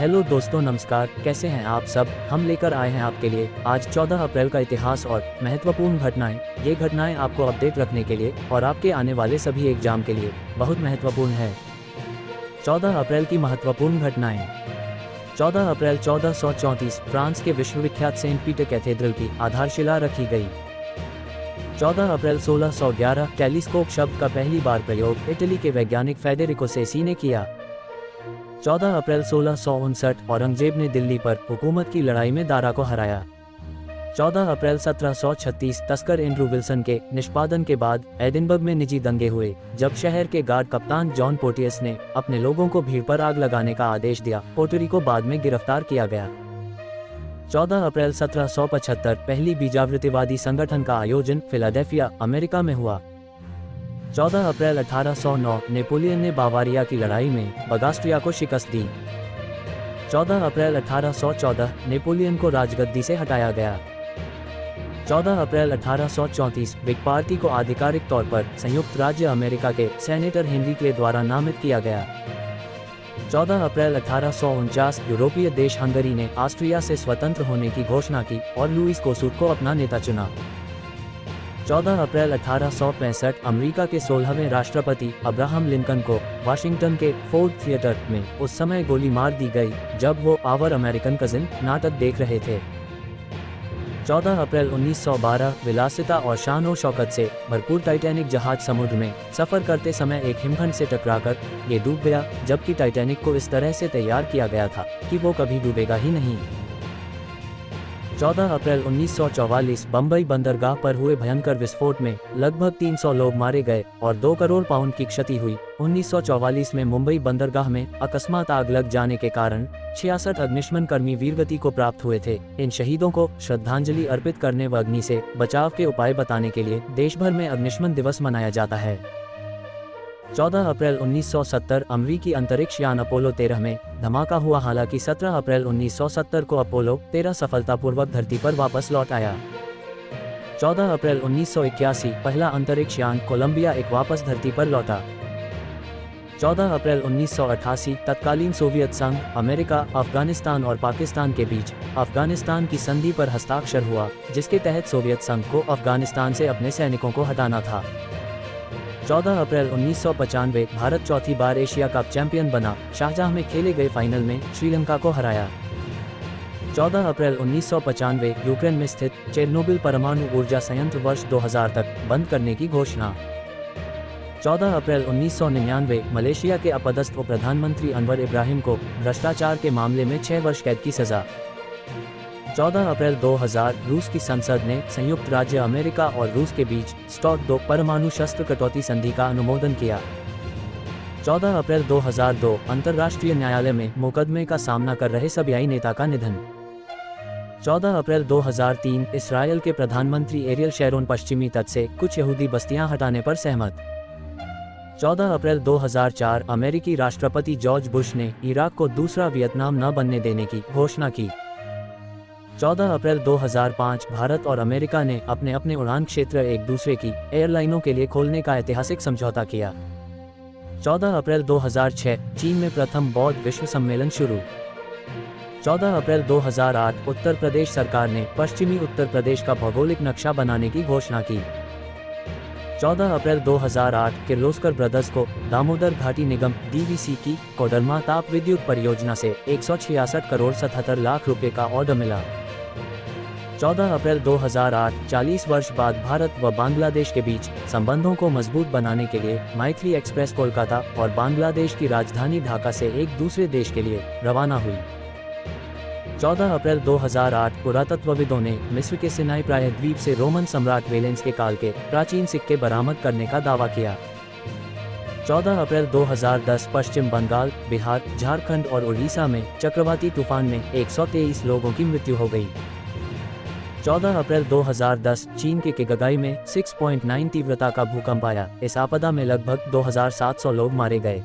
Hello दोस्तों, नमस्कार। कैसे हैं आप सब? हम लेकर आए हैं आपके लिए आज 14 अप्रैल का इतिहास और महत्वपूर्ण घटनाएं। ये घटनाएं आपको अपडेट रखने के लिए और आपके आने वाले सभी एग्जाम के लिए बहुत महत्वपूर्ण है। 14 अप्रैल की महत्वपूर्ण घटनाएं। 14 अप्रैल 1434 फ्रांस के विश्वविख्यात सेंट पीटर कैथेड्रल की आधारशिला रखी गई। 14 अप्रैल 1611 टेलीस्कोप शब्द का पहली बार प्रयोग इटली के वैज्ञानिक फेडेरिको सेसी ने किया। 14 अप्रैल 1659 औरंगजेब ने दिल्ली पर हुकूमत की लड़ाई में दारा को हराया। 14 अप्रैल 1736 तस्कर एंड्रू विल्सन के निष्पादन के बाद एडिनबर्ग में निजी दंगे हुए, जब शहर के गार्ड कप्तान जॉन पोर्टियस ने अपने लोगों को भीड़ पर आग लगाने का आदेश दिया। पोर्टरी को बाद में गिरफ्तार किया गया। 14 अप्रैल 1775 पहली बीजावृत्तिवादी संगठन का आयोजन फिलाडेल्फिया, अमेरिका में हुआ। 14 अप्रैल 1809 नेपोलियन ने बावारिया की लड़ाई में बगास्ट्रिया को शिकस्त दी। 14 अप्रैल 1814 नेपोलियन को राजगद्दी से हटाया गया। 14 अप्रैल 1834 व्हिग पार्टी को आधिकारिक तौर पर संयुक्त राज्य अमेरिका के सेनेटर हेनरी क्ले द्वारा नामित किया गया। 14 अप्रैल 1849 यूरोपीय देश हंगरी ने ऑस्ट्रिया से स्वतंत्र होने की घोषणा की और लुईस कोसूट को अपना नेता चुना। 14 अप्रैल 1865 अमेरिका के 16वें राष्ट्रपति अब्राहम लिंकन को वाशिंगटन के फोर्ड थिएटर में उस समय गोली मार दी गई जब वो आवर अमेरिकन कजिन नाटक देख रहे थे। 14 अप्रैल 1912 विलासिता और शान और शौकत से भरपूर टाइटैनिक जहाज समुद्र में सफर करते समय एक हिमखंड से टकराकर ये डूब गया, जबकि टाइटैनिक को इस तरह से तैयार किया गया था कि वो कभी डूबेगा ही नहीं। 14 अप्रैल 1944 बम्बई बंदरगाह पर हुए भयंकर विस्फोट में लगभग 300 लोग मारे गए और 2 करोड़ पाउंड की क्षति हुई। 1944 में मुंबई बंदरगाह में अकस्मात आग लग जाने के कारण 66 अग्निशमन कर्मी वीरगति को प्राप्त हुए थे। इन शहीदों को श्रद्धांजलि अर्पित करने व अग्नि से बचाव के उपाय बताने के लिए देश भर में अग्निशमन दिवस मनाया जाता है। 14 अप्रैल 1970 अमेरिकी अंतरिक्ष यान अपोलो 13 में धमाका हुआ। हालांकि 17 अप्रैल 1970 को अपोलो 13 सफलतापूर्वक धरती पर वापस लौट आया। 14 अप्रैल 1981 पहला अंतरिक्ष यान कोलंबिया एक वापस धरती पर लौटा। 14 अप्रैल 1988 तत्कालीन सोवियत संघ, अमेरिका, अफगानिस्तान और पाकिस्तान के बीच अफगानिस्तान की संधि पर हस्ताक्षर हुआ, जिसके तहत सोवियत संघ को अफगानिस्तान से अपने सैनिकों को हटाना था। 14 अप्रैल 1995 भारत चौथी बार एशिया कप चैंपियन बना। शारजाह में खेले गए फाइनल में श्रीलंका को हराया। 14 अप्रैल 1995 यूक्रेन में स्थित चेरनोबिल परमाणु ऊर्जा संयंत्र वर्ष 2000 तक बंद करने की घोषणा। 14 अप्रैल 1999 मलेशिया के अपदस्थ उप प्रधानमंत्री अनवर इब्राहिम को भ्रष्टाचार के मामले में 6 वर्ष कैद की सजा। 14 अप्रैल 2000 रूस की संसद ने संयुक्त राज्य अमेरिका और रूस के बीच स्टॉक 2 परमाणु शस्त्र कटौती संधि का अनुमोदन किया। 14 अप्रैल 2002 अंतर्राष्ट्रीय न्यायालय में मुकदमे का सामना कर रहे सबयाई नेता का निधन। 14 अप्रैल 2003 इसराइल के प्रधानमंत्री एरियल शेरोन पश्चिमी तट से कुछ यहूदी बस्तियां हटाने पर सहमत। 14 अप्रैल 2004 अमेरिकी राष्ट्रपति जॉर्ज बुश ने इराक को दूसरा वियतनाम न बनने देने की घोषणा की। 14 अप्रैल 2005 भारत और अमेरिका ने अपने अपने उड़ान क्षेत्र एक दूसरे की एयरलाइनों के लिए खोलने का ऐतिहासिक समझौता किया। 14 अप्रैल 2006 चीन में प्रथम बौद्ध विश्व सम्मेलन शुरू। 14 अप्रैल 2008 उत्तर प्रदेश सरकार ने पश्चिमी उत्तर प्रदेश का भौगोलिक नक्शा बनाने की घोषणा की। 14 अप्रैल 2008 किर्लोस्कर ब्रदर्स को दामोदर घाटी निगम (DVC) की कोडरमा ताप विद्युत परियोजना से 166 करोड़ 77 लाख रुपए का ऑर्डर मिला। 14 अप्रैल 2008 40 वर्ष बाद भारत व बांग्लादेश के बीच संबंधों को मजबूत बनाने के लिए मैत्री एक्सप्रेस कोलकाता और बांग्लादेश की राजधानी ढाका से एक दूसरे देश के लिए रवाना हुई। 14 अप्रैल 2008 पुरातत्वविदों ने मिस्र के सिनाई प्रायद्वीप से रोमन सम्राट वेलेंस के काल के प्राचीन सिक्के बरामद करने का दावा किया। 14 अप्रैल 2010 पश्चिम बंगाल, बिहार, झारखंड और उड़ीसा में चक्रवाती तूफान में 123 लोगों की मृत्यु हो गई। 14 अप्रैल 2010 चीन के किगाई में 6.9 तीव्रता का भूकंप आया। इस आपदा में लगभग 2700 लोग मारे गए।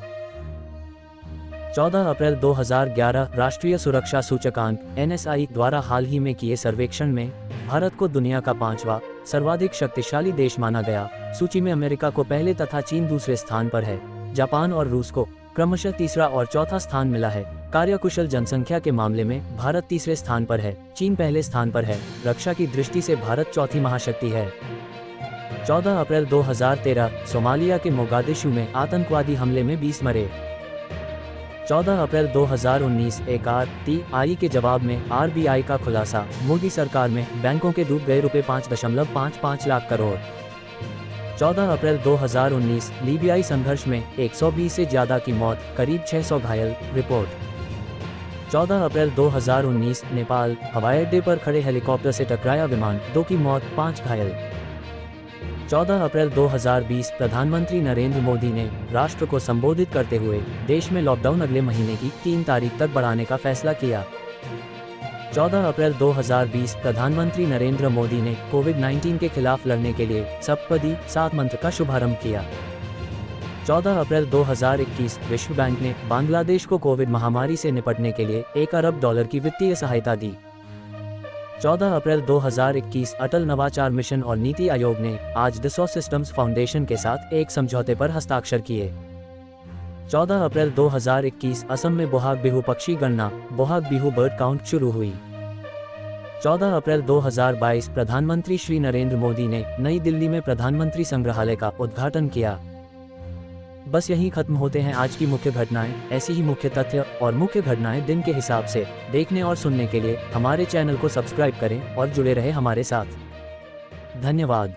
14 अप्रैल 2011 राष्ट्रीय सुरक्षा सूचकांक (NSI) द्वारा हाल ही में किए सर्वेक्षण में भारत को दुनिया का 5वां सर्वाधिक शक्तिशाली देश माना गया। सूची में अमेरिका को पहले तथा चीन दूसरे स्थान पर है। जापान और रूस को क्रमशः तीसरा और चौथा स्थान मिला है। कार्यकुशल जनसंख्या के मामले में भारत तीसरे स्थान पर है, चीन पहले स्थान पर है। रक्षा की दृष्टि से भारत चौथी महाशक्ति है। 14 अप्रैल 2013 सोमालिया के मोगादिशु में आतंकवादी हमले में 20 मरे। 14 अप्रैल 2019 एक RTI के जवाब में RBI का खुलासा, मोदी सरकार में बैंकों के डूब गए ₹5.55 लाख करोड़। 14 अप्रैल 2019 लीबियाई संघर्ष में 120 से ज्यादा की मौत, करीब 600 घायल, रिपोर्ट। 14 अप्रैल 2019 नेपाल, हवाई अड्डे पर खड़े हेलीकॉप्टर से टकराया विमान, 2 की मौत, 5 घायल। 14 अप्रैल 2020 प्रधानमंत्री नरेंद्र मोदी ने राष्ट्र को संबोधित करते हुए देश में लॉकडाउन अगले महीने की 3 तारीख तक बढ़ाने का फैसला किया। 14 अप्रैल 2020 प्रधानमंत्री नरेंद्र मोदी ने कोविड-19 के खिलाफ लड़ने के लिए सप्तपदी 7 मंत्र का शुभारंभ किया। 14 अप्रैल 2021 विश्व बैंक ने बांग्लादेश को कोविड महामारी से निपटने के लिए $1 अरब की वित्तीय सहायता दी। 14 अप्रैल 2021 अटल नवाचार मिशन और नीति आयोग ने आज दसॉ सिस्टम्स फाउंडेशन के साथ एक समझौते पर हस्ताक्षर किए। 14 अप्रैल 2021 असम में बोहाग बिहू पक्षी गणना, बोहाग बिहू बर्ड काउंट शुरू हुई। 14 अप्रैल 2022 प्रधानमंत्री श्री नरेंद्र मोदी ने नई दिल्ली में प्रधानमंत्री संग्रहालय का उद्घाटन किया। बस यहीं खत्म होते हैं आज की मुख्य घटनाएं। ऐसी ही मुख्य तथ्य और मुख्य घटनाएं दिन के हिसाब से देखने और सुनने के लिए हमारे चैनल को सब्सक्राइब करें और जुड़े रहे हमारे साथ। धन्यवाद।